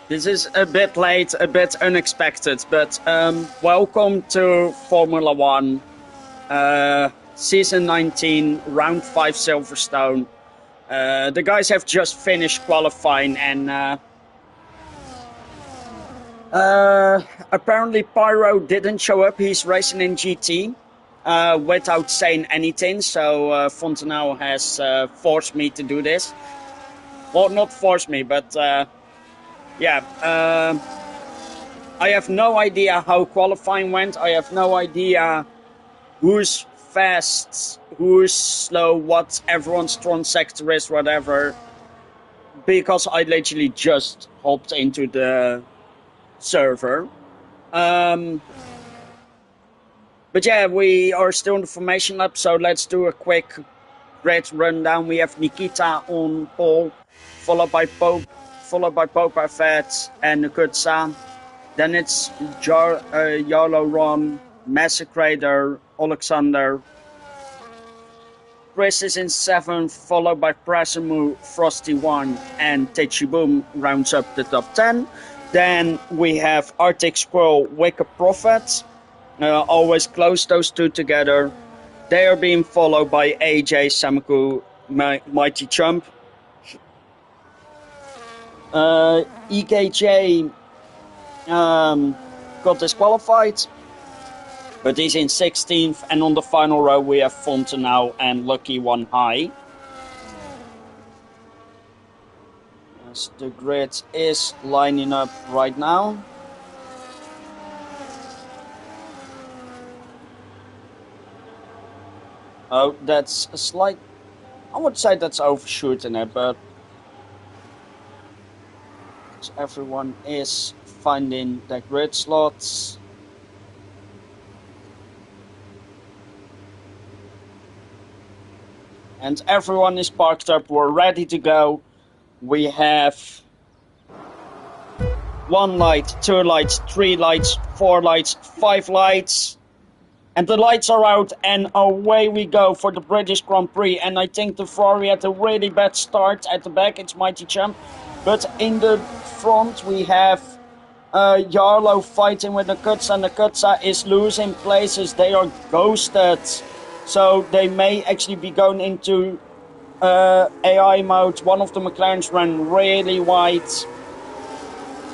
This is a bit late, a bit unexpected, but welcome to Formula One, Season 19, Round 5 Silverstone. The guys have just finished qualifying and apparently Pyro didn't show up. He's racing in GT without saying anything, so Fontenau has forced me to do this. Well, not forced me, but yeah, I have no idea how qualifying went. I have no idea who's fast, who's slow, what everyone's strong sector is, whatever. Because I literally just hopped into the server. But yeah, we are still in the formation lab, so let's do a quick grid rundown. We have Nikita on pole, followed by Popa Vet and Nukutsa. Then it's Yarlo Ron, Massacrator, Alexander. Chris is in 7th, followed by Prasimu, Frosty 1, and Techiboom rounds up the top 10. Then we have Arctic Squirrel, Wicked Prophet. Always close those two together. They are being followed by AJ, Samaku, Mighty Chump. EKJ got disqualified, but he's in 16th, and on the final row we have Fontenau and Lucky One High. As the grid is lining up right now. Oh, that's a slight... I would say that's overshooting it, but... everyone is finding their grid slots. And everyone is parked up, we're ready to go. We have 1 light, 2 lights, 3 lights, 4 lights, 5 lights. And the lights are out and away we go for the British Grand Prix. And I think the Ferrari had a really bad start at the back, it's Mighty Champ. But in the front we have Yarlo fighting with Nakutsa, and Nakutsa is losing places. They are ghosted, so they may actually be going into AI mode. One of the McLarens ran really wide.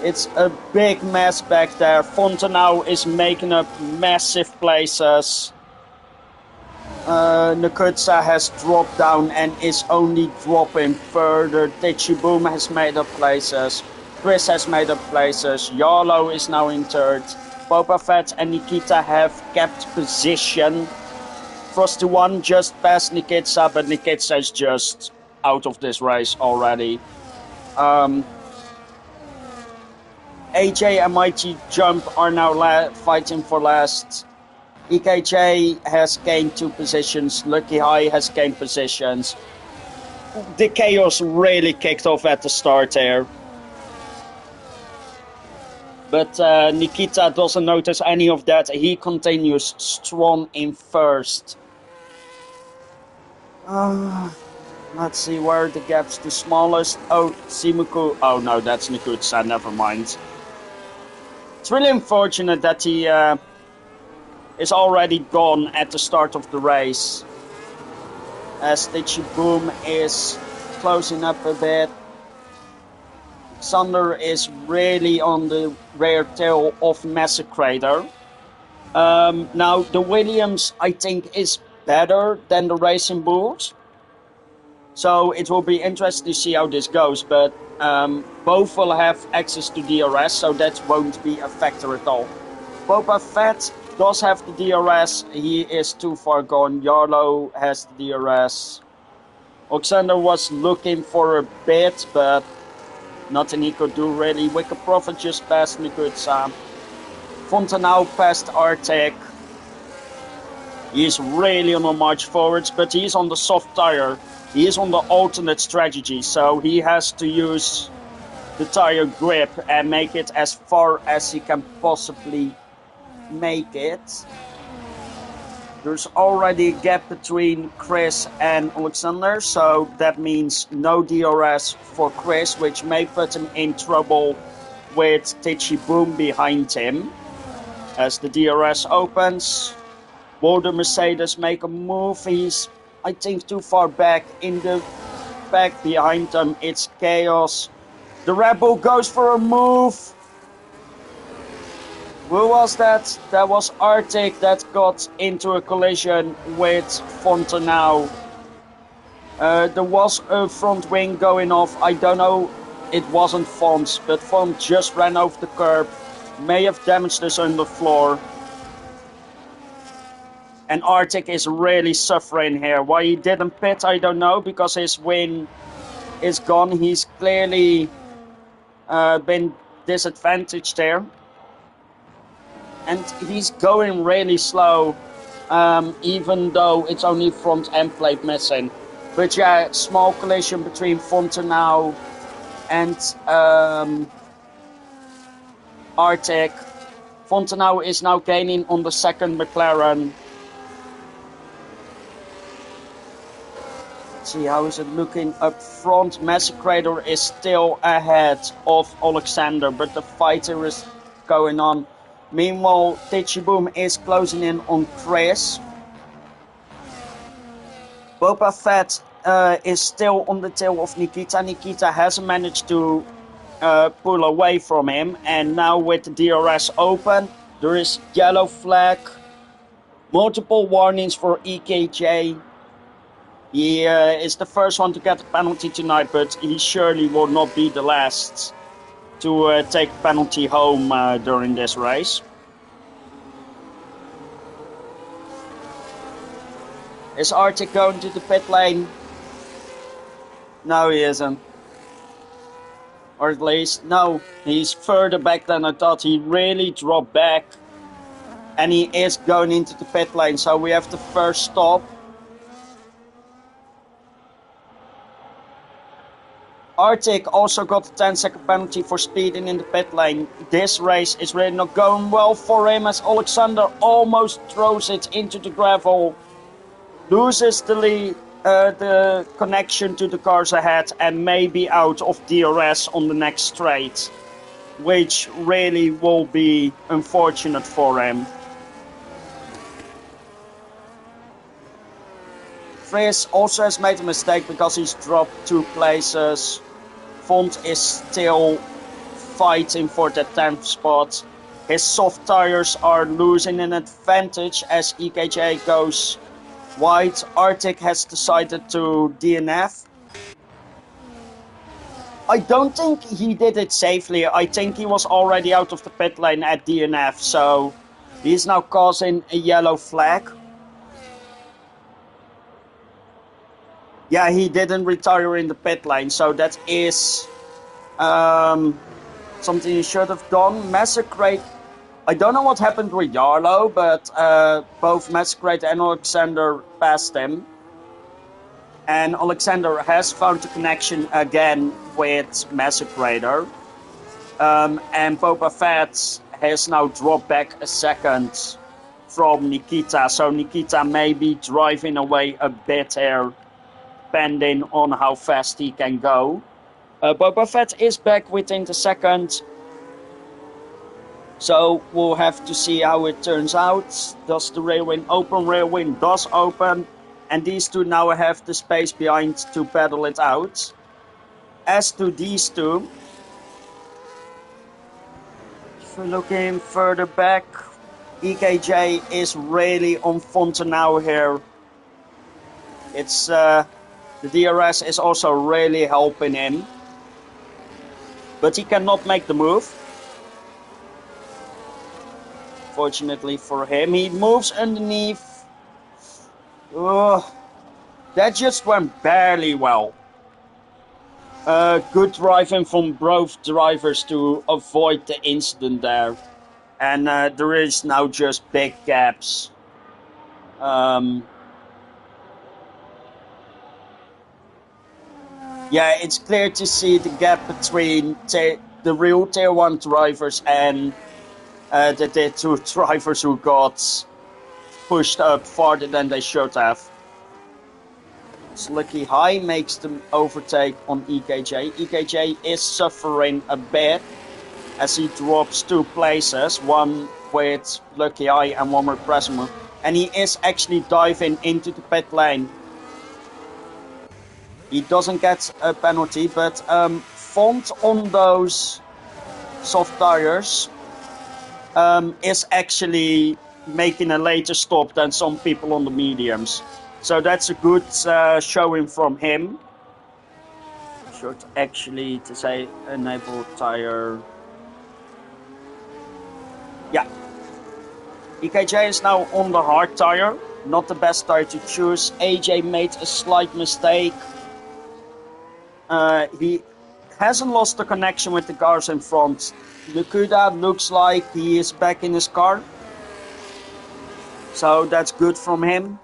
It's a big mess back there. Fontenau is making up massive places. Nakutsa has dropped down and is only dropping further. Techiboom has made up places. Chris has made up places. Yarlo is now in 3rd. Boba Fett and Nikita have kept position. Frosty 1 just past Nikita, but Nikita is just out of this race already. AJ and Mighty Jump are now fighting for last. EKJ has gained 2 positions. Lucky High has gained positions. The chaos really kicked off at the start here. But Nikita doesn't notice any of that. He continues strong in 1st. Let's see where the gap's the smallest. Oh, Simuku. Oh no, that's Nikutsa. Never mind. It's really unfortunate that he is already gone at the start of the race. As Techiboom is closing up a bit. Sander is really on the rear tail of Massacrator. Now, the Williams, I think, is better than the Racing Bulls. So it will be interesting to see how this goes. But both will have access to DRS, so that won't be a factor at all. Boba Fett does have the DRS. He is too far gone. Yarlo has the DRS. Alexander was looking for a bit, but nothing he could do really. Wicked Prophet just passed Nikutsa. Fontenau passed Arctic. He's really on a march forwards, but he's on the soft tire. He is on the alternate strategy, so he has to use the tire grip and make it as far as he can possibly make it. There's already a gap between Chris and Alexander, so that means no DRS for Chris, which may put him in trouble with Tichy Boom behind him. As the DRS opens, will the Mercedes make a move? He's, I think, too far back. In the back behind them, it's chaos. The Red Bull goes for a move. Who was that? That was Arctic that got into a collision with Fontenau. There was a front wing going off. I don't know, it wasn't Font, but Font just ran over the curb. May have damaged his underfloor. And Arctic is really suffering here. Why he didn't pit, I don't know, because his win is gone. He's clearly been disadvantaged there. And he's going really slow, even though it's only front end plate missing. But yeah, small collision between Fontenau and Arctic. Fontenau is now gaining on the second McLaren. Let's see, how is it looking up front? Massacrator is still ahead of Alexander, but the fighter is going on. Meanwhile, Tichy Boom is closing in on Chris. Boba Fett is still on the tail of Nikita. Nikita hasn't managed to pull away from him. And now with the DRS open, there is yellow flag. Multiple warnings for EKJ. He is the first one to get a penalty tonight, but he surely will not be the last to take penalty home during this race. Is Arctic going to the pit lane? No, he isn't. Or at least, no, he's further back than I thought. He really dropped back. And he is going into the pit lane, so we have the first stop. Arctic also got a 10-second penalty for speeding in the pit lane. This race is really not going well for him, as Alexander almost throws it into the gravel. Loses the lead, the connection to the cars ahead, and may be out of DRS on the next straight, which really will be unfortunate for him. Chris also has made a mistake because he's dropped 2 places. Font is still fighting for the 10th spot. His soft tires are losing an advantage as EKJ goes wide. Arctic has decided to DNF. I don't think he did it safely. I think he was already out of the pit lane at DNF, so he's now causing a yellow flag. Yeah, he didn't retire in the pit lane, so that is something he should have done. Massacrate. I don't know what happened with Yarlow, but both Massacrate and Alexander passed him. And Alexander has found a connection again with Massacrator. And Boba Fett has now dropped back a second from Nikita. So Nikita may be driving away a bit here, depending on how fast he can go. Boba Fett is back within the second. So we'll have to see how it turns out. Does the railway open? Railway does open. And these two now have the space behind to pedal it out. As to these two, if we're looking further back, EKJ is really on Fontenau here. It's the DRS is also really helping him. But he cannot make the move. Fortunately for him, he moves underneath. That just went barely well. Good driving from both drivers to avoid the incident there. And there is now just big gaps. Yeah, it's clear to see the gap between the real Tier 1 drivers and the Tier 2 drivers who got pushed up farther than they should have. Slicky High makes the overtake on EKJ. EKJ is suffering a bit as he drops 2 places, one with Lucky Eye and one with Presimu. And he is actually diving into the pit lane. He doesn't get a penalty, but Font on those soft tires is actually making a later stop than some people on the mediums. So that's a good showing from him. Should actually to say enable tire. Yeah. EKJ is now on the hard tire. Not the best tire to choose. AJ made a slight mistake. He hasn't lost the connection with the cars in front. Lukuda looks like he is back in his car. So that's good from him.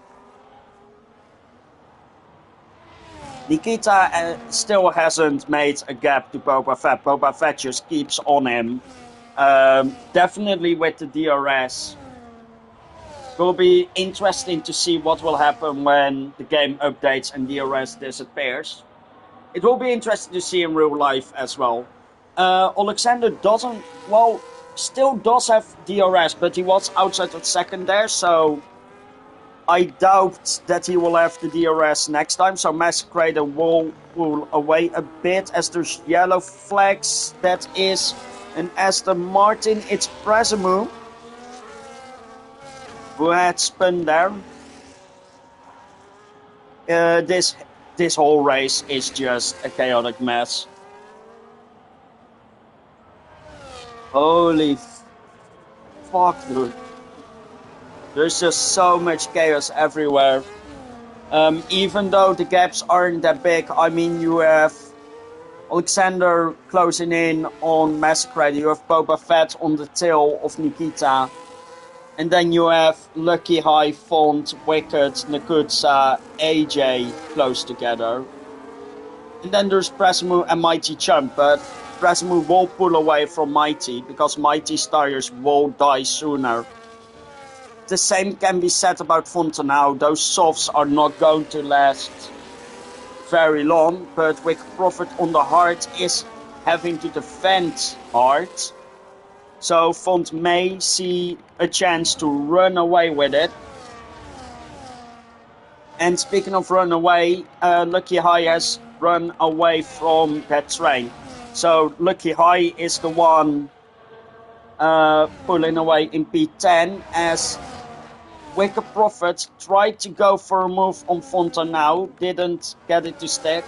Nikita still hasn't made a gap to Boba Fett. Boba Fett just keeps on him. Definitely with the DRS. Will be interesting to see what will happen when the game updates and DRS disappears. It will be interesting to see in real life as well. Alexander doesn't, well, still does have DRS, but he was outside of second there, so I doubt that he will have the DRS next time. So Massacrator will pull away a bit as there's yellow flags. That is an Aston Martin. It's Presimu who had spun there. This whole race is just a chaotic mess. Holy fuck, dude. There's just so much chaos everywhere. Even though the gaps aren't that big, I mean, you have Alexander closing in on Massacrator, you have Boba Fett on the tail of Nikita, and then you have Lucky High, Font, Wicked, Nakutsa, AJ close together. And then there's Presimu and Mighty Chump, but Presimu will pull away from Mighty because Mighty's tires will die sooner. The same can be said about Fontenau. Those softs are not going to last very long, but Wicked Prophet on the hard is having to defend hard. So Font may see a chance to run away with it. And speaking of run away, Lucky High has run away from that train. So Lucky High is the one pulling away in P10 as Wicked Prophet tried to go for a move on Fontenau, didn't get it to stick.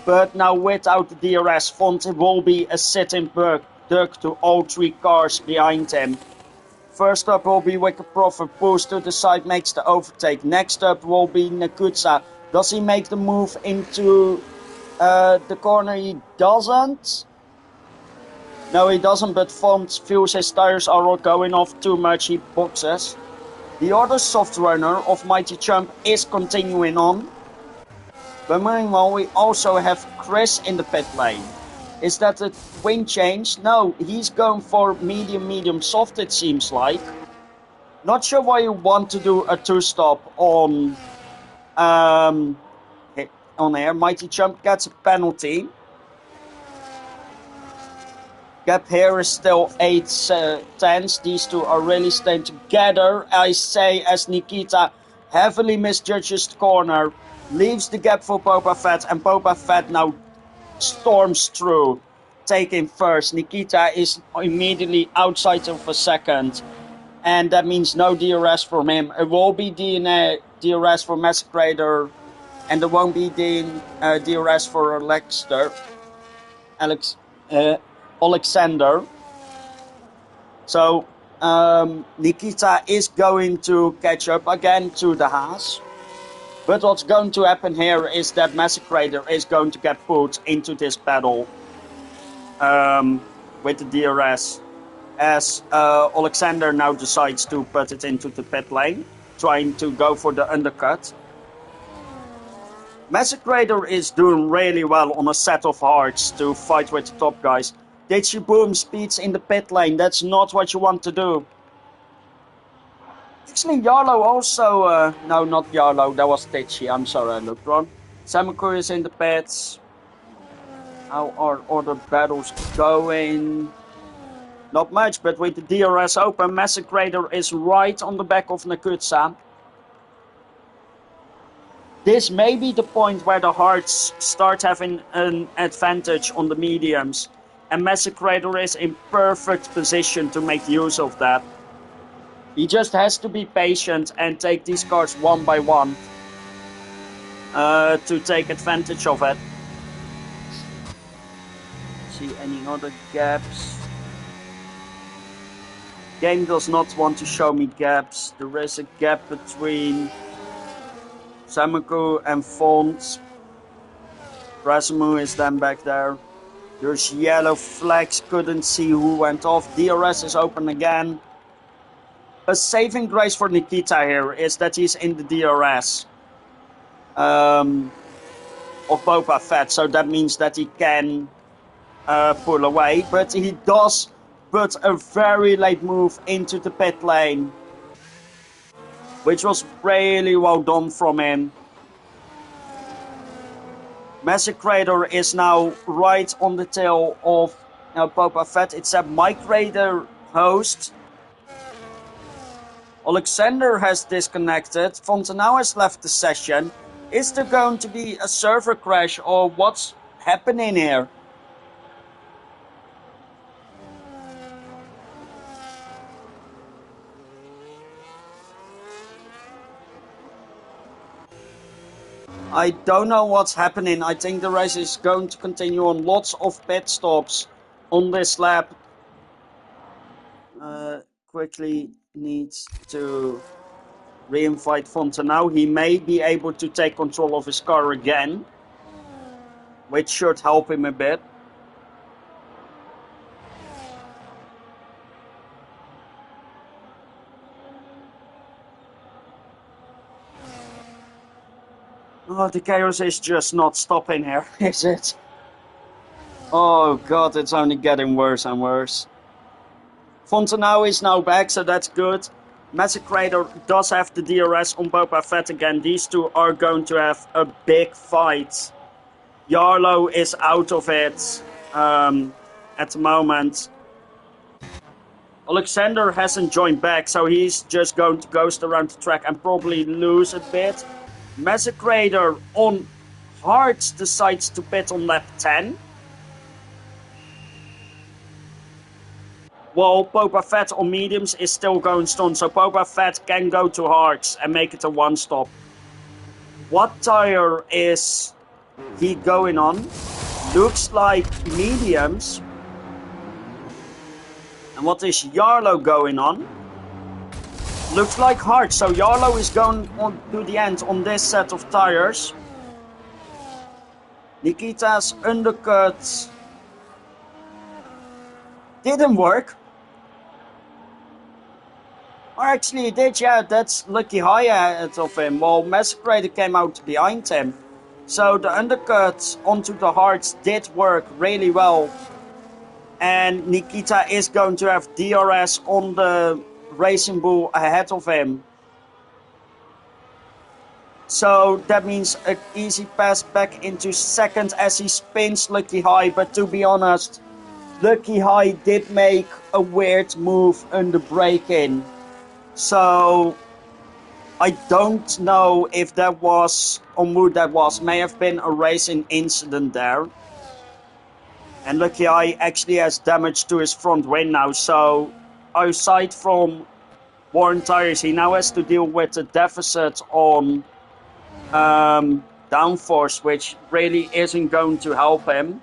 But now without the DRS, Fonte will be a sitting duck to all 3 cars behind him. First up will be Wicked Prophet, pulls to the side, makes the overtake. Next up will be Nakutsa. Does he make the move into the corner? He doesn't. No, he doesn't, but Font feels his tires are going off too much, he boxes. The other soft runner of Mighty Chump is continuing on. But meanwhile, we also have Chris in the pit lane. Is that a wing change? No, he's going for medium, soft it seems like. Not sure why you want to do a 2-stop on air. Mighty Chump gets a penalty. Gap here is still 8 tenths. These two are really staying together. I say as Nikita heavily misjudges the corner. Leaves the gap for Boba Fett. And Boba Fett now storms through. Taking first. Nikita is immediately outside of a second. And that means no DRS from him. It will be DRS for Massacrator. And there won't be DRS for Alexander. So Nikita is going to catch up again to the Haas. But what's going to happen here is that Massacrator is going to get put into this battle with the DRS. As Alexander now decides to put it into the pit lane, trying to go for the undercut. Massacrator is doing really well on a set of hards to fight with the top guys. Ditchy Boom speeds in the pit lane, that's not what you want to do. Actually, Yarlo also, no, not Yarlo, that was Ditchy, I'm sorry, I looked wrong. Samakuri is in the pits. How are other battles going? Not much, but with the DRS open, Massacrator is right on the back of Nakutsa. This may be the point where the hards start having an advantage on the mediums, and Massacrator is in perfect position to make use of that. He just has to be patient and take these cars one by one to take advantage of it. See any other gaps? Game does not want to show me gaps. There is a gap between Samaku and Font. Razimu is then back there. There's yellow flags, couldn't see who went off. DRS is open again. A saving grace for Nikita here is that he's in the DRS of Boba Fett, so that means that he can pull away, but he does put a very late move into the pit lane, which was really well done from him. Massacrator is now right on the tail of Boba Fett. It's a migrator host. Alexander has disconnected. Fontenau has left the session. Is there going to be a server crash or what's happening here? I don't know what's happening. I think the race is going to continue on. Lots of pit stops on this lap. Quickly needs to re-invite Fontenau. He may be able to take control of his car again, which should help him a bit. Oh, the chaos is just not stopping here, is it? Oh god, it's only getting worse and worse. Fontenau is now back, so that's good. Massacrator does have the DRS on Boba Fett again. These two are going to have a big fight. Yarlow is out of it at the moment. Alexander hasn't joined back, so he's just going to ghost around the track and probably lose a bit. Massacrator on hards decides to pit on lap 10. While Boba Fett on mediums is still going strong, so Boba Fett can go to hards and make it a one stop. What tire is he going on? Looks like mediums. And what is Yarlow going on? Looks like hard, so Yarlow is going on to the end on this set of tires. Nikita's undercut didn't work. Or actually it did, yeah, that's lucky high ahead of him, while Massacrator came out behind him. So the undercut onto the hards did work really well. And Nikita is going to have DRS on the Racing Bull ahead of him. So that means an easy pass back into second as he spins Lucky High. But to be honest, Lucky High did make a weird move under braking. So I don't know if that was on who that was. May have been a racing incident there. And Lucky Eye actually has damage to his front wing now. So aside from worn tires, he now has to deal with a deficit on downforce, which really isn't going to help him.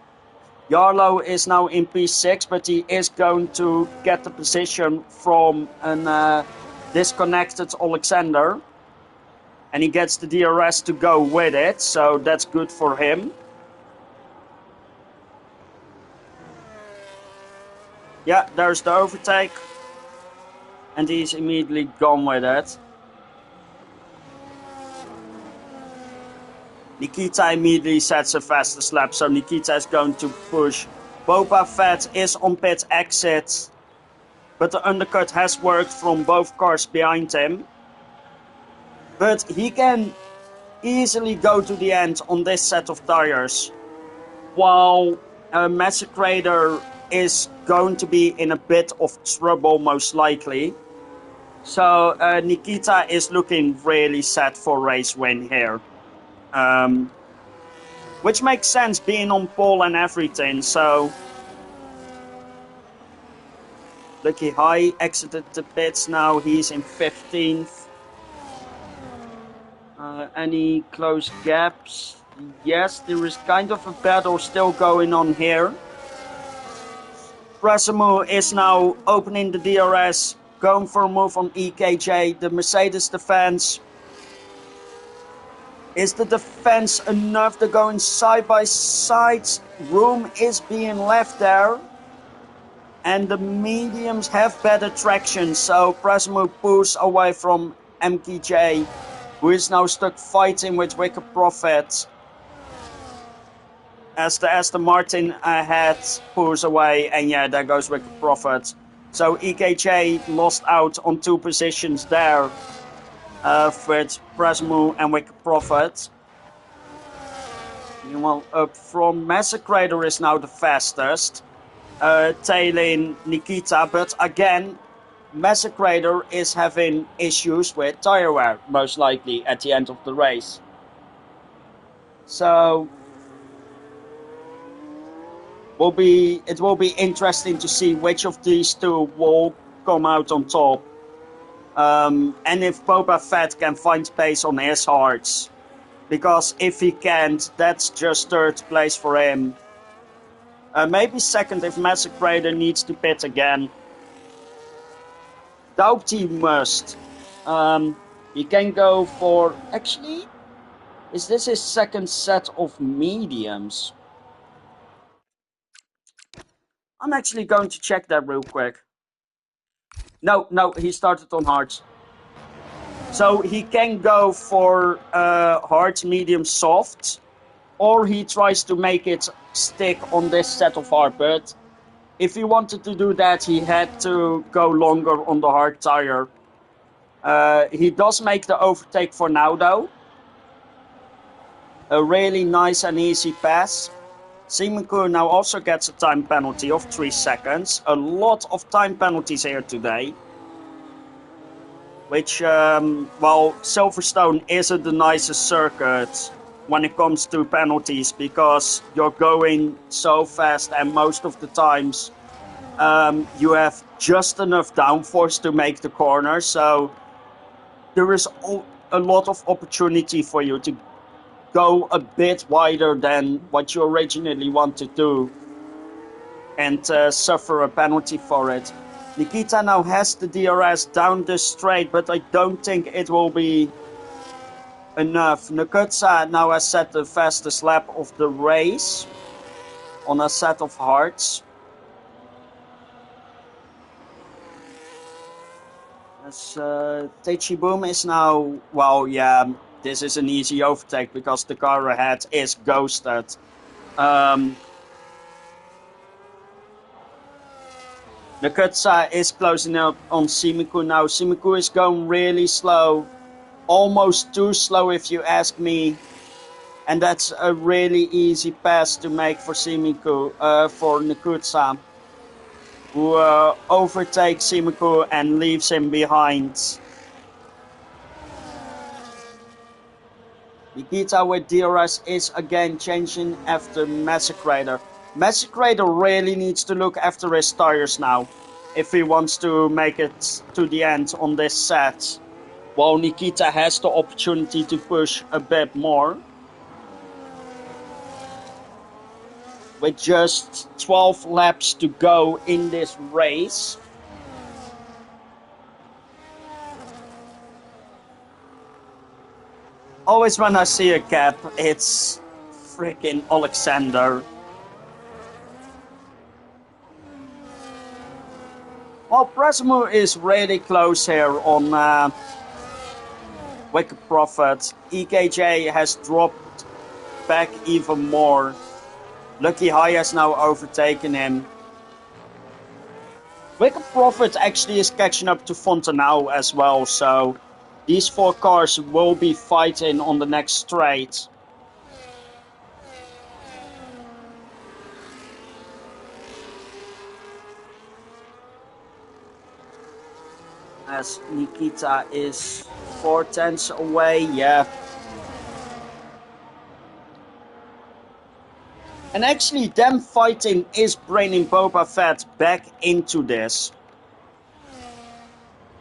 Yarlow is now in P6, but he is going to get the position from an disconnected Alexander. And he gets the DRS to go with it, so that's good for him. Yeah, there's the overtake. And he's immediately gone with it. Nikita immediately sets a fastest lap, so Nikita is going to push. Boba Fett is on pit exit, but the undercut has worked from both cars behind him. But he can easily go to the end on this set of tires, while Massacrator is going to be in a bit of trouble, most likely. So Nikita is looking really set for race win here. Which makes sense, being on pole and everything, so... Lucky High exited the pits now, he's in 15th. Any close gaps? Yes, there is kind of a battle still going on here. Brasimu is now opening the DRS, going for a move on EKJ. The Mercedes defense. Is the defense enough? They're going side by side. Room is being left there. And the mediums have better traction. So Brasimu pulls away from MKJ, who is now stuck fighting with Wicked Prophet. As the Aston Martin ahead pulls away, and yeah, there goes Wicked Prophet. So EKJ lost out on 2 positions there with Brasimu and Wicked Prophet. Meanwhile, up from Massacrator is now the fastest, tailing Nikita, but again, Massacrator is having issues with tire wear, most likely at the end of the race. So it will be interesting to see which of these two will come out on top. And if Boba Fett can find pace on his hards. Because if he can't, that's just 3rd place for him. Maybe 2nd if Massacrator needs to pit again. Doubt he must. He can go for... Actually, is this his 2nd set of mediums? I'm actually going to check that real quick. No, he started on hards. So he can go for hard, medium, soft, or he tries to make it stick on this set of hard. But if he wanted to do that, he had to go longer on the hard tire. He does make the overtake for now, though. A really nice and easy pass. Siemens now also gets a time penalty of 3 seconds. A lot of time penalties here today. Which, well, Silverstone isn't the nicest circuit when it comes to penalties, because you're going so fast, and most of the times you have just enough downforce to make the corner, so there is a lot of opportunity for you to go a bit wider than what you originally want to do and suffer a penalty for it. Nikita now has the DRS down the straight, but I don't think it will be enough. Nakutsa now has set the fastest lap of the race on a set of hards. As Teichi Boom is now, well, yeah, this is an easy overtake because the car ahead is ghosted. Nakutsa is closing up on Simiku now. Simiku is going really slow. Almost too slow if you ask me. And that's a really easy pass to make for Simiku, for Nakutsa. Who overtakes Simiku and leaves him behind. Nikita with DRS is again changing after Massacrator. Massacrator really needs to look after his tires now, if he wants to make it to the end on this set. While Nikita has the opportunity to push a bit more. With just 12 laps to go in this race. Always when I see a cap, it's freaking Alexander. Well, Brasimu is really close here on Wicked Prophet. EKJ has dropped back even more. Lucky High has now overtaken him. Wicked Prophet actually is catching up to Fontenau as well, so these 4 cars will be fighting on the next straight. as Nikita is 4 tenths away. Yeah. And actually, them fighting is bringing Boba Fett back into this.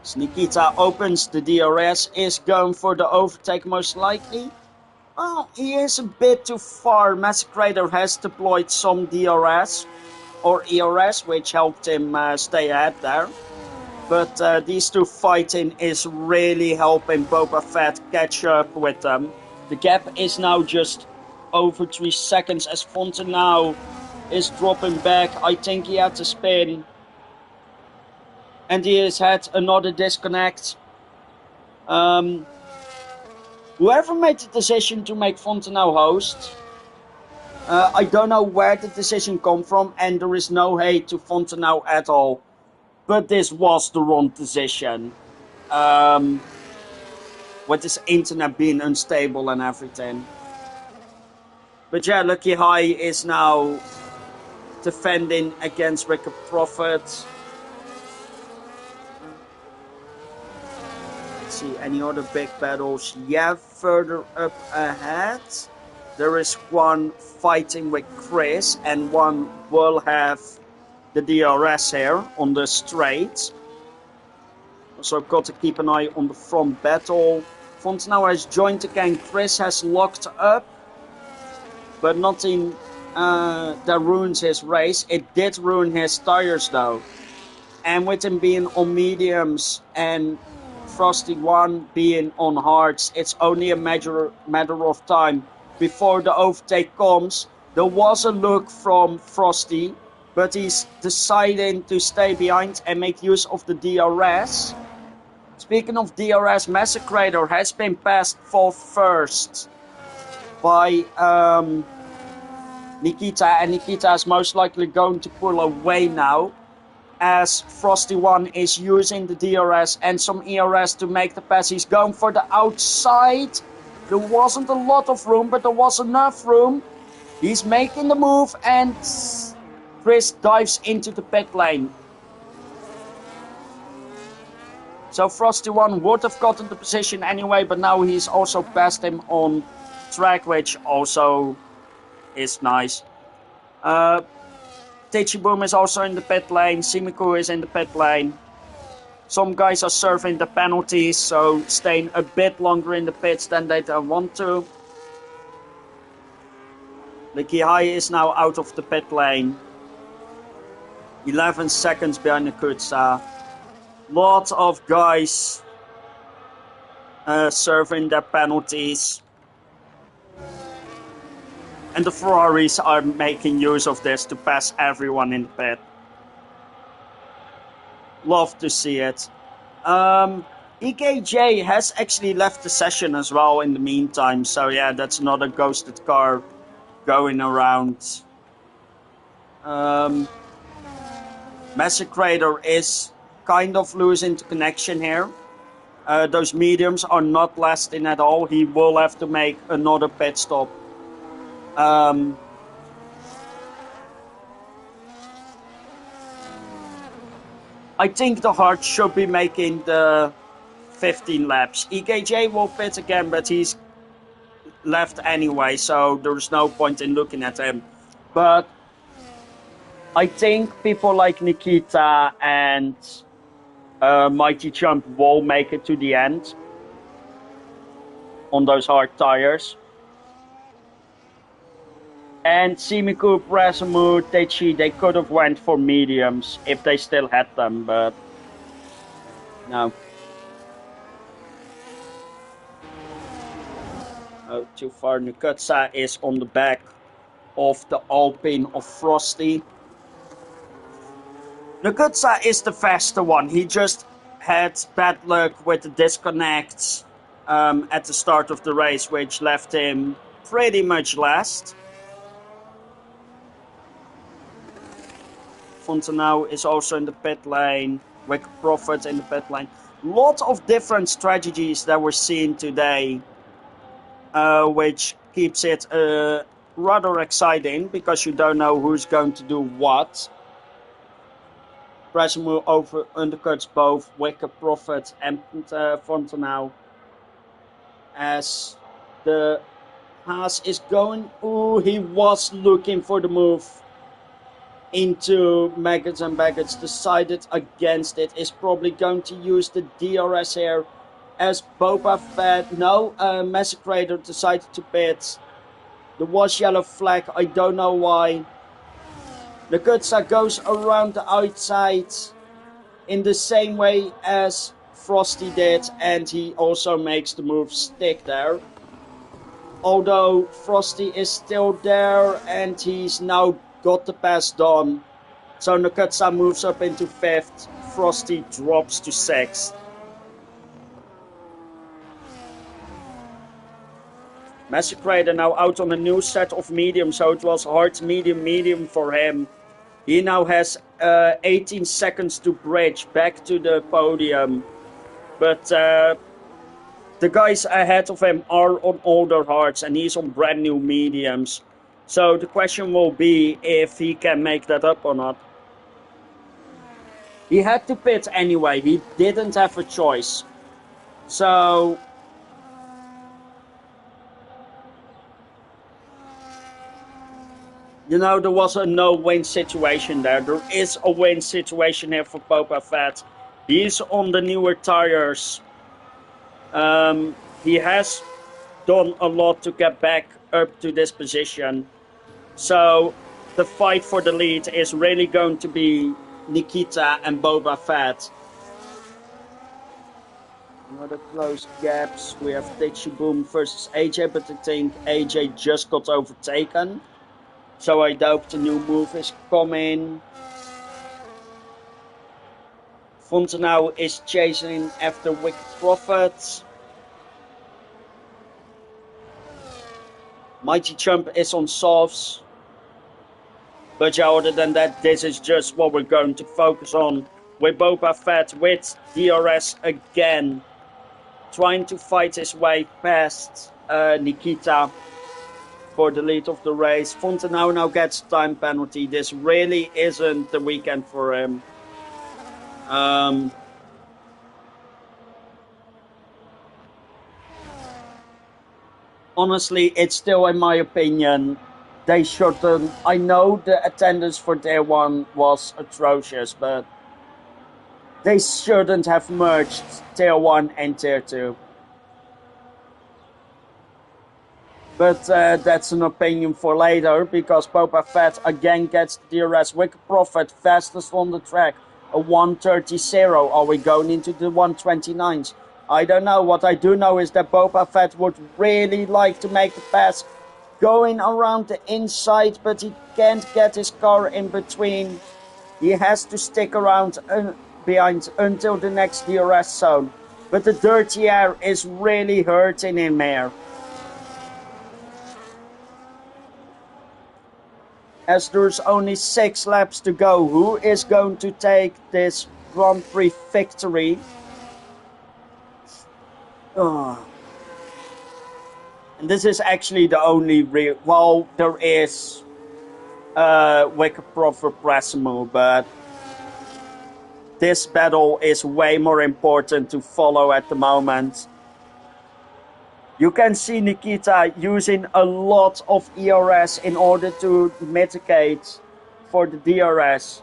As Nikita opens the DRS, is going for the overtake most likely. Oh, he is a bit too far. Massacrator has deployed some DRS or ERS, which helped him stay ahead there. But these two fighting is really helping Boba Fett catch up with them. The gap is now just over 3 seconds as Fontenau is dropping back. I think he had to spin. And he has had another disconnect. Whoever made the decision to make Fontenau host, I don't know where the decision come from, and there is no hate to Fontenau at all. But this was the wrong decision. With this internet being unstable and everything. But yeah, Lucky High is now defending against Wicked Prophet. Let's see, any other big battles? Yeah, further up ahead, there is one fighting with Chris, and one will have the DRS here on the straight. So got to keep an eye on the front battle. Fontenau has joined again. Chris has locked up, but nothing that ruins his race. It did ruin his tires though. And with him being on mediums and Frosty 1 being on hards, it's only a matter of time before the overtake comes. There was a look from Frosty, but he's deciding to stay behind and make use of the DRS. Speaking of DRS, Massacrator has been passed for first by Nikita, and Nikita is most likely going to pull away now, as Frosty 1 is using the DRS and some ERS to make the pass. He's going for the outside. There wasn't a lot of room, but there was enough room. He's making the move, and Chris dives into the pit lane. So Frosty 1 would have gotten the position anyway, but now he's also passed him on track, which also is nice. Boom is also in the pit lane. Simiku is in the pit lane. Some guys are serving the penalties, so staying a bit longer in the pits than they want to. Licky High is now out of the pit lane. 11 seconds behind the Kutsa. Lots of guys serving their penalties. And the Ferraris are making use of this to pass everyone in the pit. Love to see it. EKJ has actually left the session as well in the meantime. So yeah, that's another ghosted car going around. Massacrator is kind of losing the connection here. Those mediums are not lasting at all. He will have to make another pit stop. I think the Hart should be making the 15 laps. EKJ will pit again, but he's left anyway, so there's no point in looking at him. But I think people like Nikita and Mighty Chump will make it to the end on those hard tires. And Simiku, Brasamu, Teichi, they could have went for mediums if they still had them, but no. Oh, too far. Nukutsa is on the back of the Alpine of Frosty. Nukutsa is the faster one. He just had bad luck with the disconnects at the start of the race, which left him pretty much last. Fontenau is also in the pit lane. Wicked Prophet in the pit lane. Lot of different strategies that we're seeing today, which keeps it rather exciting because you don't know who's going to do what. Brasimu over undercuts both Wicker Prophet and Fontenau. As the Haas is going, ooh, he was looking for the move into Maggots, and Baggots decided against it. Is probably going to use the DRS here as Boba Fett. No, Massacrator decided to pit. There was yellow flag, I don't know why. The Gutsa goes around the outside in the same way as Frosty did, and he also makes the move stick there. Although Frosty is still there and he's now got the pass done. So Nakatsa moves up into 5th, Frosty drops to 6th. Massacrator now out on a new set of medium, so it was hard medium for him. He now has 18 seconds to bridge back to the podium. But the guys ahead of him are on older hards and he's on brand new mediums. So the question will be if he can make that up or not. He had to pit anyway, he didn't have a choice. So you know, there was a no-win situation there. There is a win situation here for Boba Fett. He's on the newer tires. He has done a lot to get back up to this position. So the fight for the lead is really going to be Nikita and Boba Fett. Another close gaps. We have Titchy Boom versus AJ, but I think AJ just got overtaken. So I doubt the new move is coming. Fontenau is chasing after Wicked Prophet. Mighty Chump is on softs. But yeah, other than that, this is just what we're going to focus on. With Boba Fett with DRS again. Trying to fight his way past Nikita for the lead of the race. Fontenau now gets time penalty. This really isn't the weekend for him. Honestly, it's still, in my opinion, they shouldn't. I know the attendance for Tier 1 was atrocious, but they shouldn't have merged Tier 1 and Tier 2. But that's an opinion for later, because Boba Fett again gets the DRS. Wicked Prophet, fastest on the track, a 1:30.0. Are we going into the 1:29s? I don't know. What I do know is that Boba Fett would really like to make the pass going around the inside, but he can't get his car in between. He has to stick around behind until the next DRS zone. But the dirty air is really hurting him here. As there's only 6 laps to go, who is going to take this Grand Prix victory? And this is actually the only real... Well, there is Wicked Prophet Brasimu, but this battle is way more important to follow at the moment. You can see Nikita using a lot of ERS in order to mitigate for the DRS.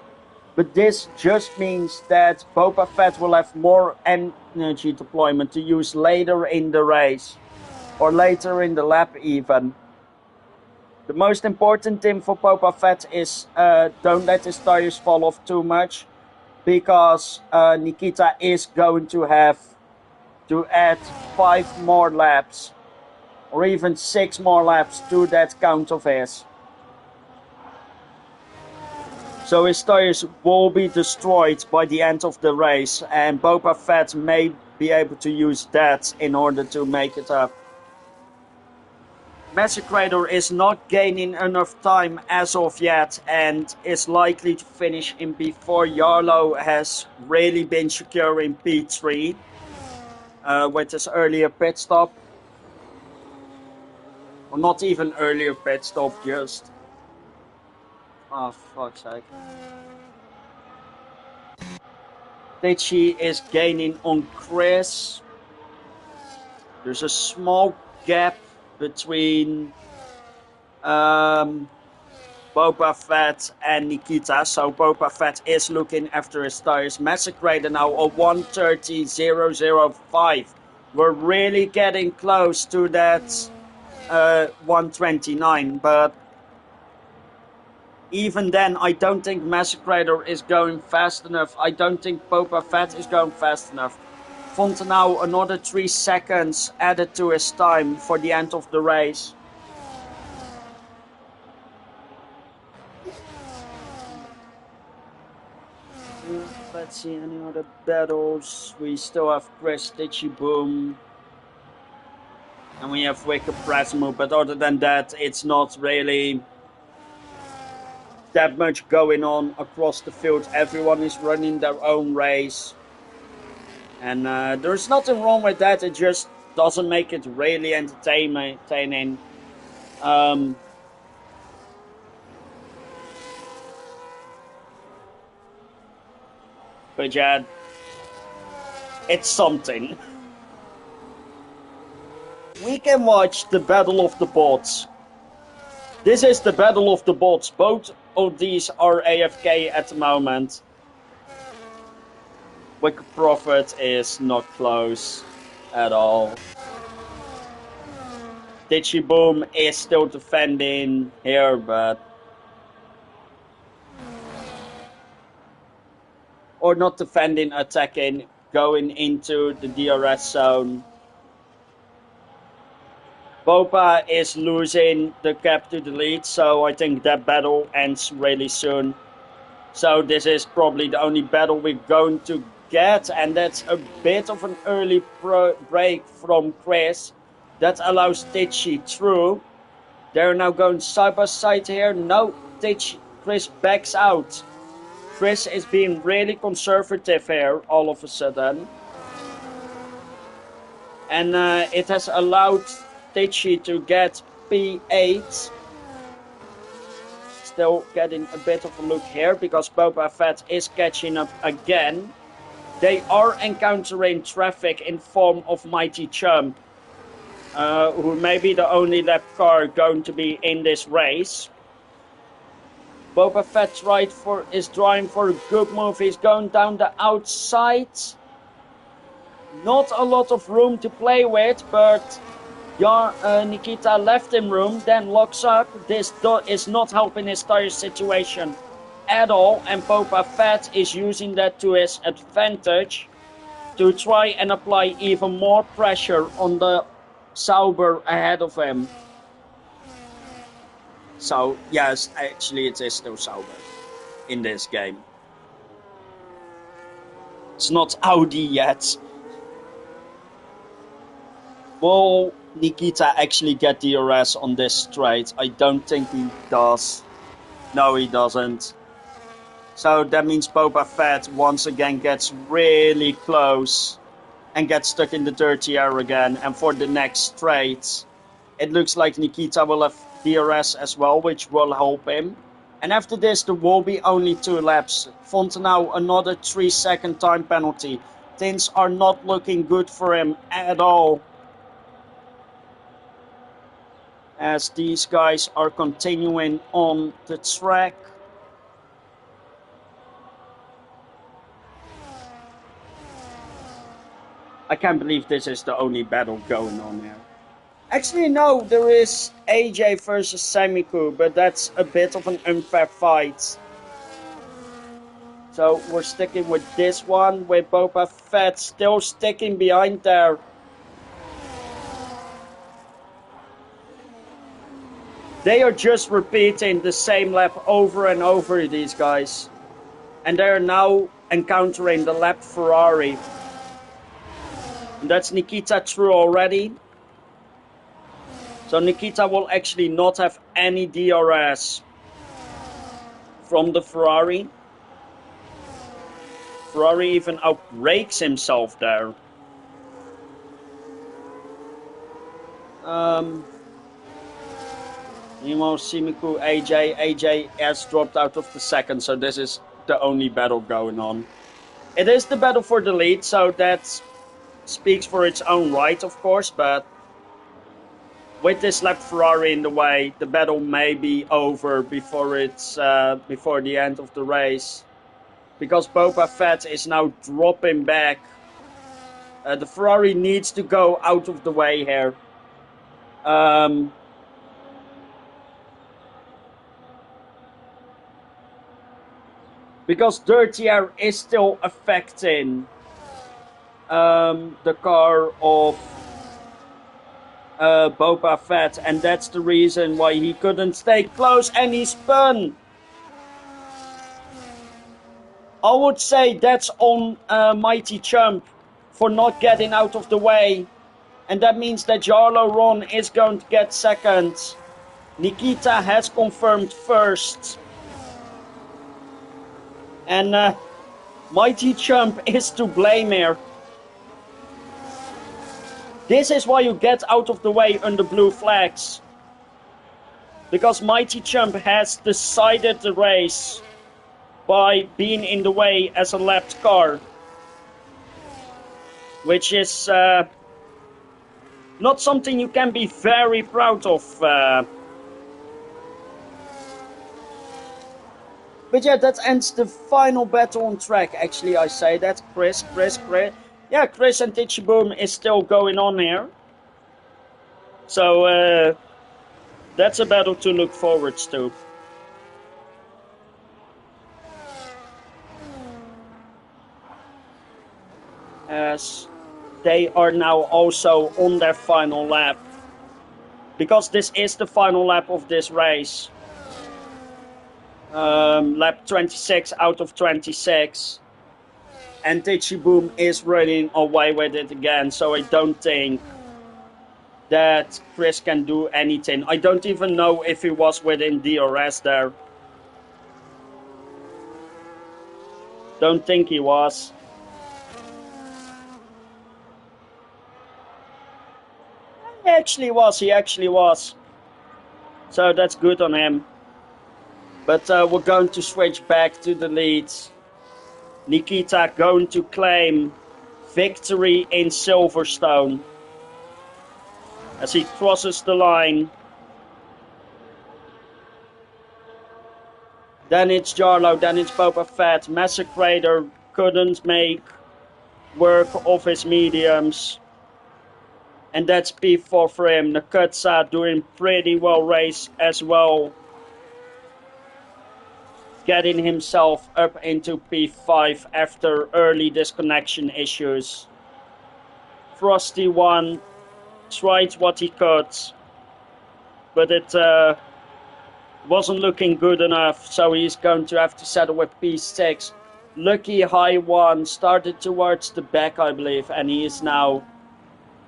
But this just means that Boba Fett will have more energy deployment to use later in the race. Or later in the lap even. The most important thing for Boba Fett is don't let his tires fall off too much. Because Nikita is going to have to add 5 more laps or even 6 more laps to that count of his. So his tires will be destroyed by the end of the race, and Boba Fett may be able to use that in order to make it up. Massacrator is not gaining enough time as of yet and is likely to finish in P4. Yarlo has really been secure in P3 with his earlier pit stop. Or not even earlier pit stop, just... Oh, fuck's sake. Tichy is gaining on Chris. There's a small gap between Boba Fett and Nikita. So Boba Fett is looking after his tires. Massacrator now a 1:30.005. We're really getting close to that 1:29, but even then, I don't think Massacrator is going fast enough. I don't think Boba Fett is going fast enough. Fontenau, another 3 seconds added to his time for the end of the race. Let's see any other battles. We still have Chris Stitchy Boom. And we have Wicked Prasmo, but other than that, it's not really that much going on across the field. Everyone is running their own race. And there's nothing wrong with that, it just doesn't make it really entertaining. But yeah, it's something. We can watch the Battle of the Bots. This is the Battle of the Bots. Both of these are AFK at the moment. Wicked Prophet is not close at all. Ditchy Boom is still defending here, but... Or not defending, attacking, going into the DRS zone. Boba is losing the gap to the lead, so I think that battle ends really soon. So this is probably the only battle we're going to get, and that's a bit of an early break from Chris. That allows Titchy through. They're now going side by side here. No, Chris backs out. Chris is being really conservative here all of a sudden. And it has allowed Titchy to get P8. Still getting a bit of a look here because Boba Fett is catching up again. They are encountering traffic in form of Mighty Chump, who may be the only lap car going to be in this race. Boba Fett is trying for a good move. He's going down the outside. Not a lot of room to play with, but Nikita left him room, then locks up. This is not helping his tire situation at all, and Boba Fett is using that to his advantage to try and apply even more pressure on the Sauber ahead of him. So, yes, actually it is still Sauber in this game. It's not Audi yet. Will Nikita actually get DRS on this straight? I don't think he does. No, he doesn't. So that means Boba Fett once again gets really close and gets stuck in the dirty air again. And for the next straight, it looks like Nikita will have DRS as well, which will help him. And after this, there will be only 2 laps. Fontenau, another 3-second time penalty. Things are not looking good for him at all, as these guys are continuing on the track. I can't believe this is the only battle going on here. Actually, no, there is AJ versus Samiku, but that's a bit of an unfair fight. So we're sticking with this one, with Boba Fett still sticking behind there. They are just repeating the same lap over and over, these guys. And they are now encountering the lap Ferrari. And that's Nikita through already. So Nikita will actually not have any DRS from the Ferrari. Ferrari even outbrakes himself there. Nemo, Simiku, AJ has dropped out of the second, so this is the only battle going on. It is the battle for the lead, so that speaks for its own right, of course, but with this lap Ferrari in the way, the battle may be over before before the end of the race. Because Boba Fett is now dropping back. The Ferrari needs to go out of the way here. Because dirty air is still affecting the car of Boba Fett, and that's the reason why he couldn't stay close, and he spun. I would say that's on Mighty Chump for not getting out of the way, and that means that Jarlo Ron is going to get second. Nikita has confirmed first, and Mighty Chump is to blame here. This is why you get out of the way under blue flags. Because Mighty Chump has decided the race by being in the way as a lapped car. Which is not something you can be very proud of. But yeah, that ends the final battle on track. Actually, I say that. Chris. Yeah, Chris and Titchy Boom is still going on here. So that's a battle to look forward to. As they are now also on their final lap. Because this is the final lap of this race. Lap 26 out of 26. And Titchy Boom is running away with it again, so I don't think that Chris can do anything. I don't even know if he was within DRS there. Don't think he was. He actually was. So that's good on him. But we're going to switch back to the leads. Nikita going to claim victory in Silverstone. As he crosses the line. Then it's Jarlo, then it's Boba Fett. Massacrator couldn't make work of his mediums. And that's P4 for him. Nakutsa doing pretty well race as well. Getting himself up into P5 after early disconnection issues. Frosty 1 tried what he could, but it wasn't looking good enough, so he's going to have to settle with P6. Lucky High 1 started towards the back, I believe, and he is now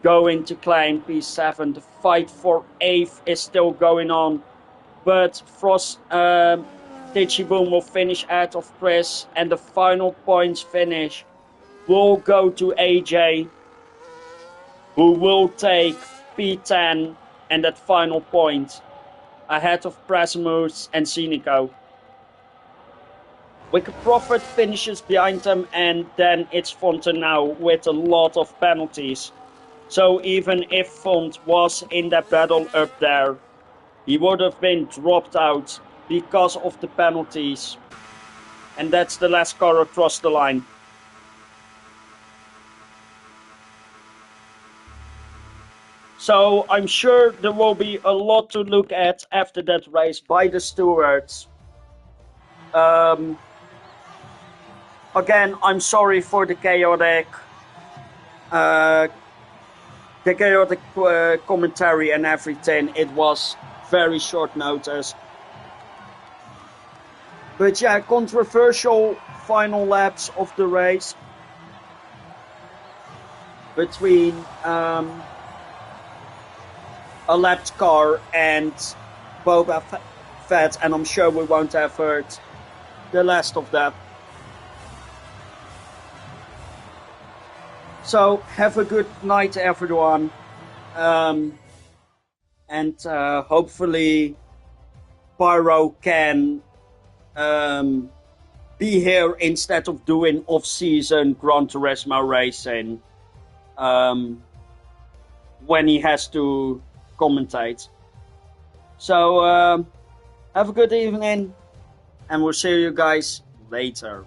going to claim P7. The fight for 8th is still going on, but Frost Titchy Boom will finish out of Chris, and the final points finish will go to AJ, who will take P10 and that final point ahead of Prasimus and Cynico. Wicked Prophet finishes behind them, and then it's Fonte now with a lot of penalties. So even if Font was in that battle up there, he would have been dropped out because of the penalties. And that's the last car across the line. So I'm sure there will be a lot to look at after that race by the stewards. Again, I'm sorry for the chaotic commentary and everything. It was very short notice. But yeah, controversial final laps of the race between a lapped car and Boba Fett, and I'm sure we won't have heard the last of that. So have a good night, everyone, and hopefully Pyro can be here instead of doing off-season Gran Turismo racing when he has to commentate. So have a good evening, and we'll see you guys later.